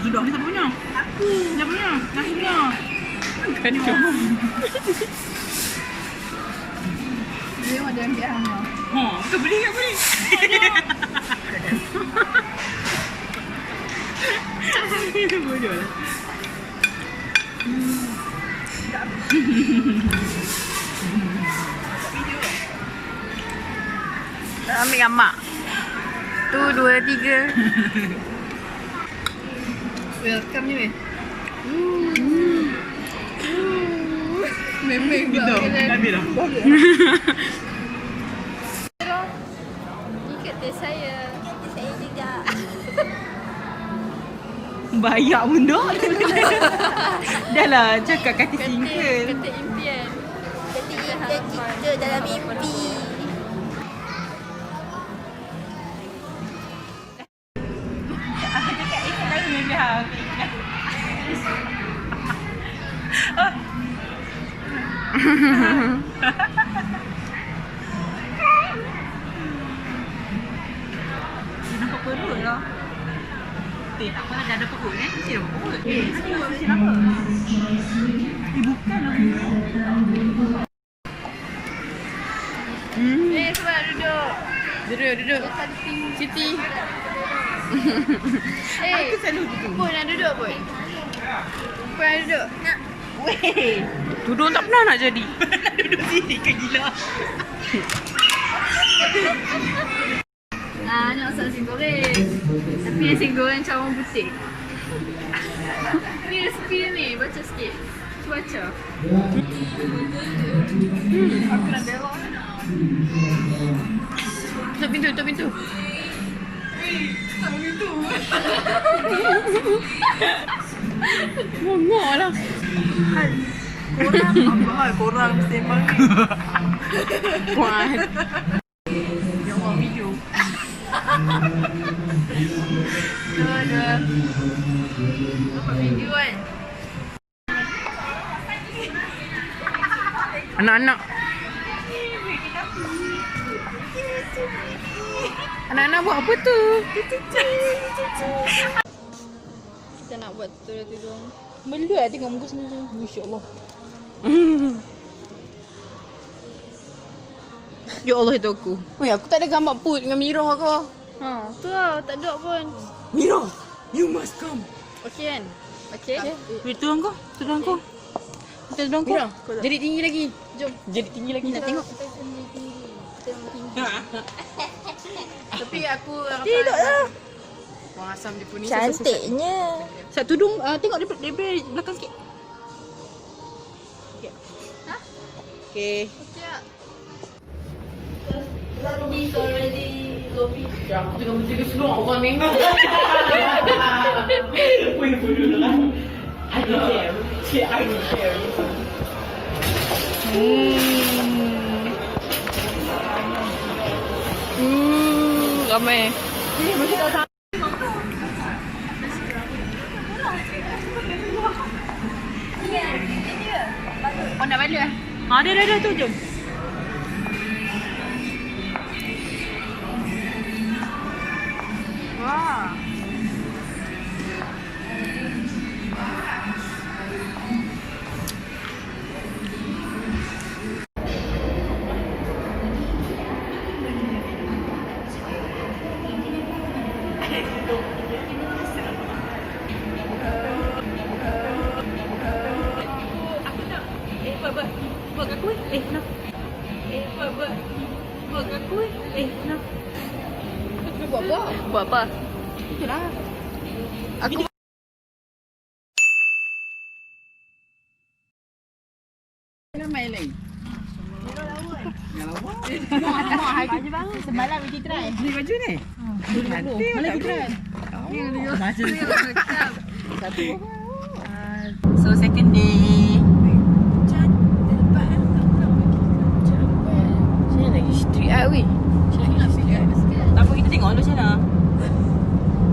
Sedap ni siapa punya? Aku. Siapa punya? Nasinya. Kacau. Dia ada ambil hama. Kita beli ke beli? Bodoh lah. Ambil gambar. Tu, 2, 3. Welcome ni weh. Memang Gitu. Habis dah. Ni kata saya. Saya juga. Bayak bunda. Dah lah cakap kata simple. Kata impian. Kata kita dalam mimpi. Aku cakap ikut lain ni dah. Nampak perut lah. Tak apa dah ada perut kan? Mesti ada perut. Mesti apa? Bukan lah. Sebab duduk. Duduk. Siti. Aku selalu duduk. Pun nak duduk pun. Pun nak duduk. Nak. Weh. Duduk tak pernah nak jadi. Nak duduk sini ke gila? Nak masak nasi goreng. Tapi nasi goreng cawan putih. Ni resipi dia ni. Baca sikit. Tu baca. Aku nak belok. Tutup pintu. Tak pintu. Ngomong lah. Korang sembang ni. Kuat. Yang buat video. Dua. Buat video kan? Anak-anak. Anak-anak buat apa tu? Kita nak buat tudung. Benda lah tengok muka sendiri. Masya Allah. Ya Allah itu aku. Weh, aku tak ada gambar put dengan Mira kau. Tu lah. Tak duduk pun. Mira, you must come. Okey kan? Okey? Weh, tudung kau. Tudung kau. Kita tudung kau. Jadi tinggi lagi. Jom. Jadi tinggi lagi nak tengok. Kita tinggi. Tapi aku Tidak lah. Wang asam dia pun ni. Cantiknya. Sat tudung tengok dia belakang sikit. Okey. Ha? Okey. Okey. Aku tengok menjaga semua orang ni. Weh, bodoh lah. I don't care. I don't care. Ramai. Oh nak balik lah? Dah tu jom. Wah. Buat aku nak. Buat aku nak. Buat apa? Buat apa? Itulah. Aku Ramai lagi. Mak, Baju baru semalam kita try. beli baju ni? Malam kita try. Satu. So second day. Sini lagi street art weh. Tak apa, kita tengok dulu macam mana.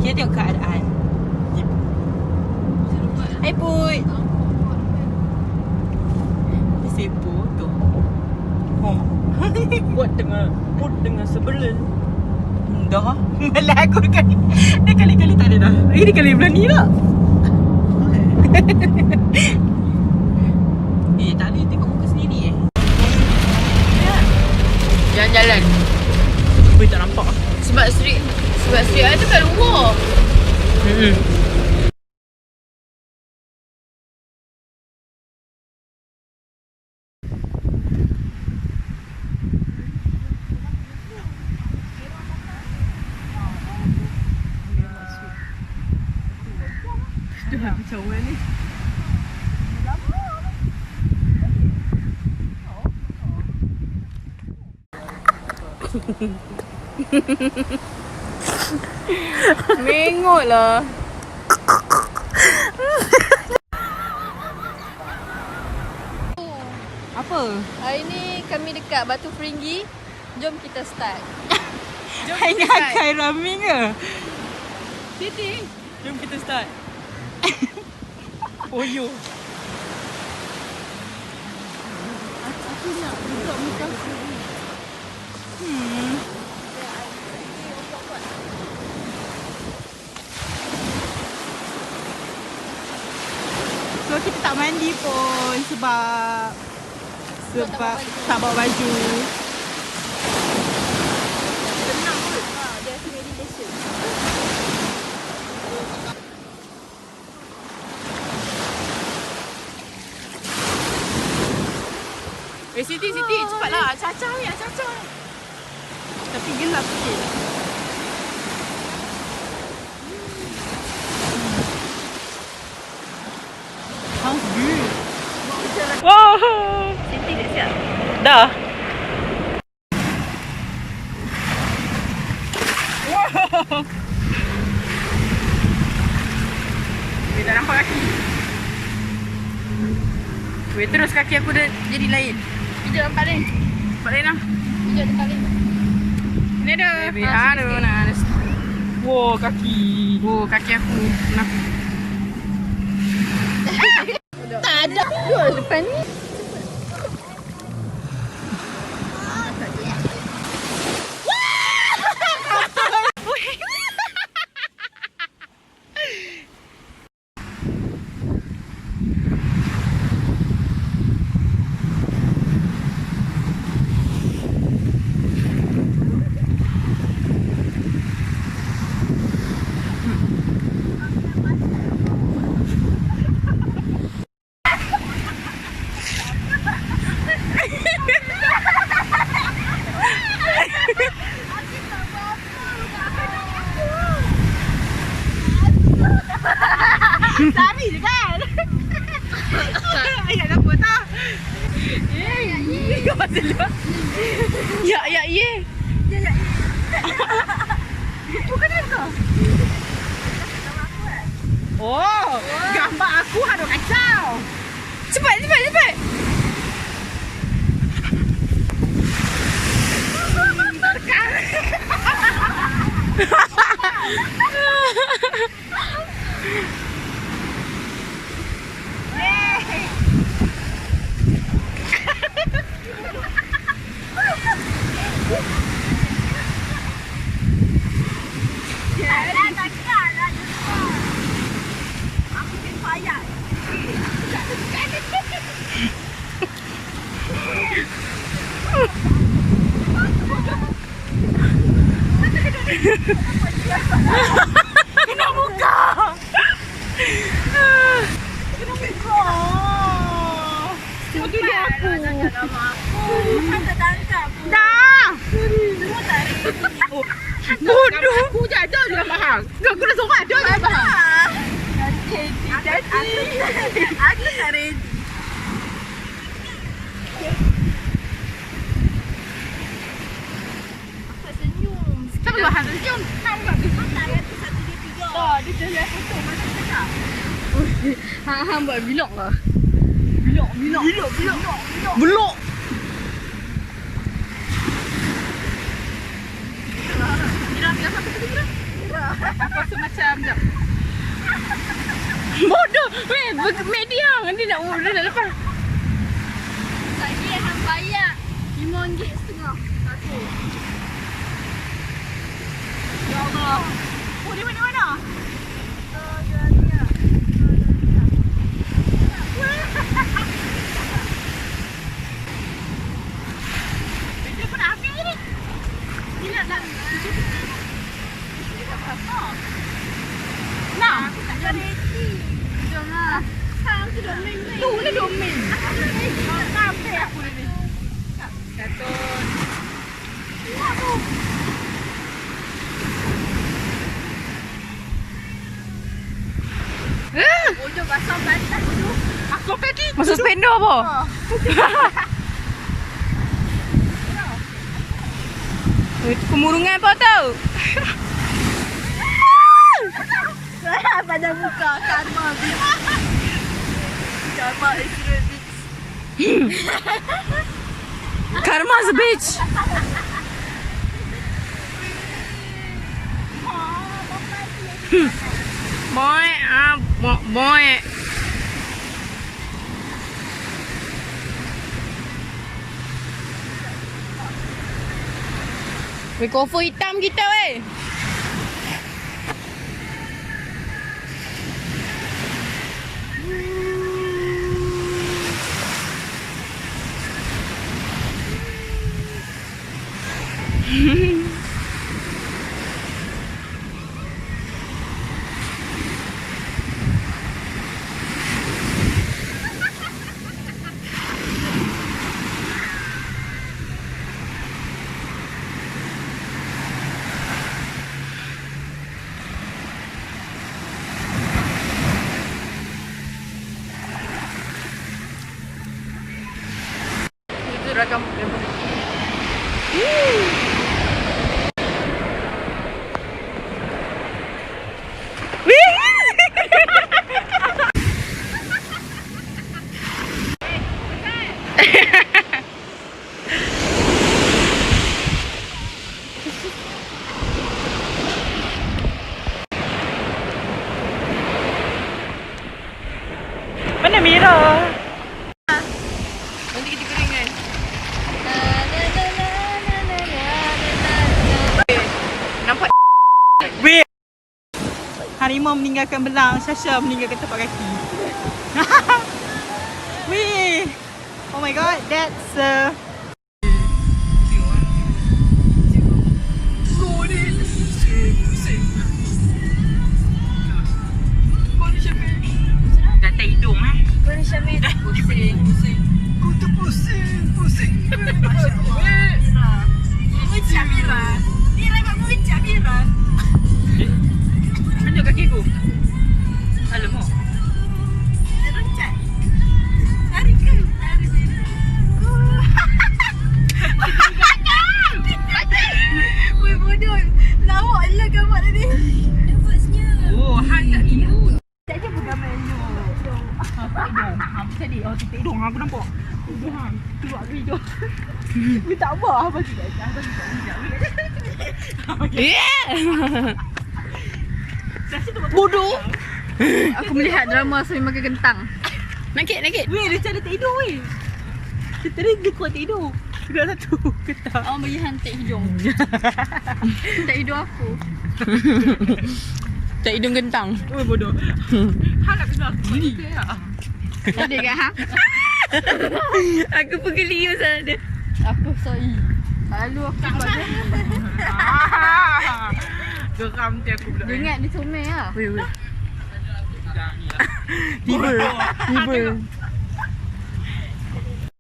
Kita tengok keadaan. Hai Put. Dia sepo tu. Buat dengan sebelah. Dah. Melagukan. Dia kali-kali tak ada dah. Ini kali berani tak? Tak boleh tengok muka sendiri Jalan-jalan. Ui, tak nampak. Sebab street ada tu kat luar. Dah macam mana ni? Mengot lah. Apa? Hari ni kami dekat Batu Feringgi. Jom kita start. Ini akan raming ke? Siti. Jom kita start. Oyo. Aku nak buka muka aku. So kita tak mandi pun sebab tak bawa baju. Tenang kot. Dia rasa meditation. Siti, cepatlah. Caca ni, caca. Tapi gelap sikit. Sounds good. Wow. Siti dah siap. Dah. Weh, tak nampak kaki. Weh, terus kaki aku dah jadi lain. Hijau tempat lain. Tempat lain lah. Hijau tempat lain. Ni ada. Baby, aduh, nak. Wow, kaki. Wow, kaki aku. Nah. Tak ada. Dua depan ni. Lari je kan? Ayat apa tak? Kau pasal luar. Ya, ye. Bukan dia kau? Oh, gambar aku ada kacau. Cepat. Kena muka. Tuduh aku. Bukan tertangkap. Dah. Semua tak ada. Bodoh. Aku je ada dalam bahang. Aku dah sorang ada dalam bahang. Aku tak ready. Aku senyum. Siapa bahang senyum? Tak ada 1, 2, 3. Oh, dia dah foto masa cakap. Hang buat vlog lah. Belok. Aku rasa macam jap. Bodoh. Weh, media nanti nak lepas. Tadi hang bayar RM5.5 satu. Ya Allah. Oh, di mana-mana? Dia pun api ni. Gila nak. Nah, aku tak jadi. Jom lah. Kau tu domain ni. Tu lah domain. Kau sampai aku ni. Katun. Wah tu. Bodoh basah bantal bodoh. Aku pergi. Masuk sepeda apa? Pemurungan apa tau? Pada muka karma bitch. Karma is real bitch. Karma's a bitch. Boy, boy. Cover hitam kita weh. Itu rakam. Mana Mira? Nanti kita keringan. Nampak Weh. Harimau meninggalkan belang, Sasha meninggalkan tapak kaki. Weh. Oh my god, that's dah tak hidung Kau ni Syamil pusing. Kau tu pusing. Masya Allah. Muncak Mira. Mira kat muncak Mira. Tunjuk kaki aku. Alamak. Runcak. Lari ke? Lari Mira. Weh bodoh. Lawak lah gambar tadi. Dampaknya. Oh, Han tak hidung. Tak je pun gambar elok. Hidung. Tadi titik hidung aku nampak. Hidung Han. Keluar ke hidung. Dia tak apa. Abang tidak. Abang tidak. bodoh. Aku melihat drama sambil makan kentang. Nakit. Weh, dia macam tak hidung weh. Tadi dia kuat tak hidung. Sudah satu ketak. Awak bagi hantik hidung. Tak hidung aku. Tak hidung kentang. Weh, bodoh. Han nak kena aku ni. Tadi kan ha? Aku pun geli pasal dia. Aku sorry. Lalu aku buat dia. Geram tu aku pula. Dia ingat dia comel lah. Weh. Tiba.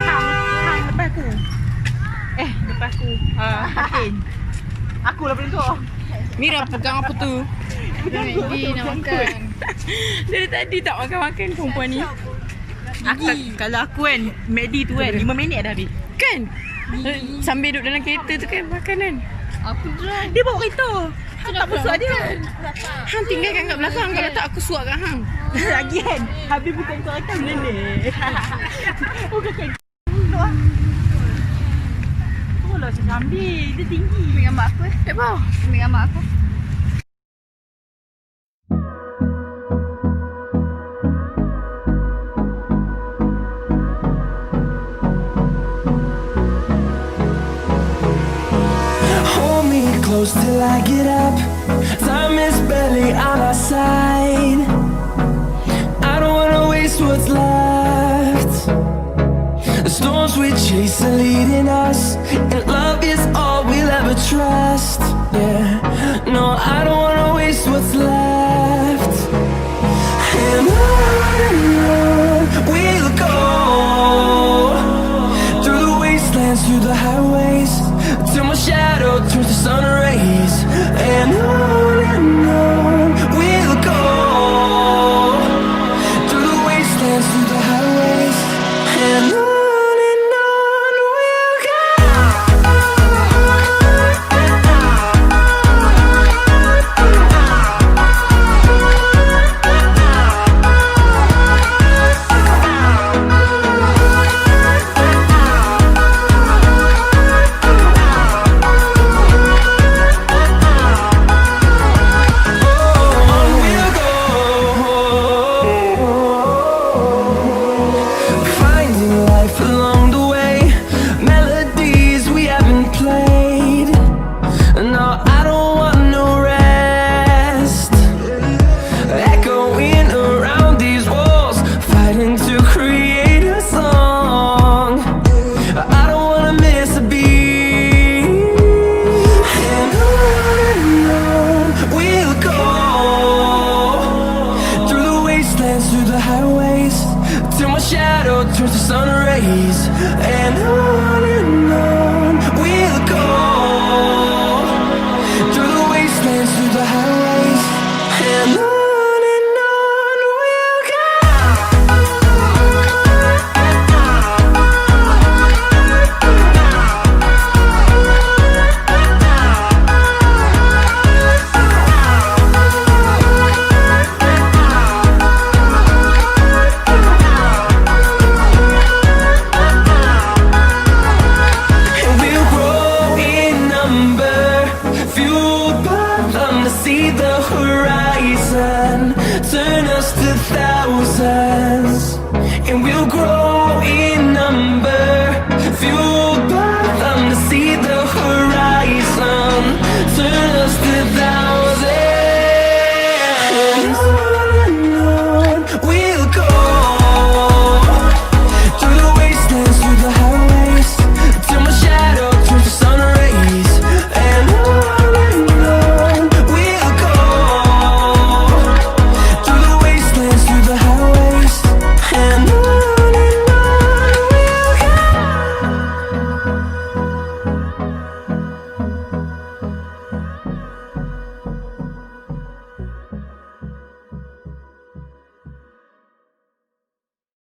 Hang lepas aku. Lepas aku. Makin. Aku lah paling tua. Mira pegang apa tu? Feringgi nak makan. Dari tadi tak makan perempuan ni. Kalau aku kan, McD tu kan 5 minit dah habis. Kan? Sambil duduk dalam kereta tu kan makanan. Aku drive. Dia bawa kereta. Hang tak bersuat dia. Hang tinggalkan kat belakang. Kalau tak aku suap kat hang. Lagi kan. Habis bukan kau akan nenek. Bukan kan. Oh lah saya ambil. Dia tinggi. Ambil gambar aku eh. Tak apa. Ambil gambar aku. close till I get up. Time is barely on our side. I don't wanna waste what's left. The storms we chase are leading us, and love is all we'll ever trust. Yeah, no, I don't wanna waste what's left. And on we'll go, through the wastelands, through the highways, till my shadow turns to sun rays. And on we'll go, through the wastelands, through the highways, and on. Through the highways, till my shadow turns to sun rays. And on we'll go, through the wastelands, through the highways, and on we'll go. See the horizon, turn us to thousands, and we'll grow in number.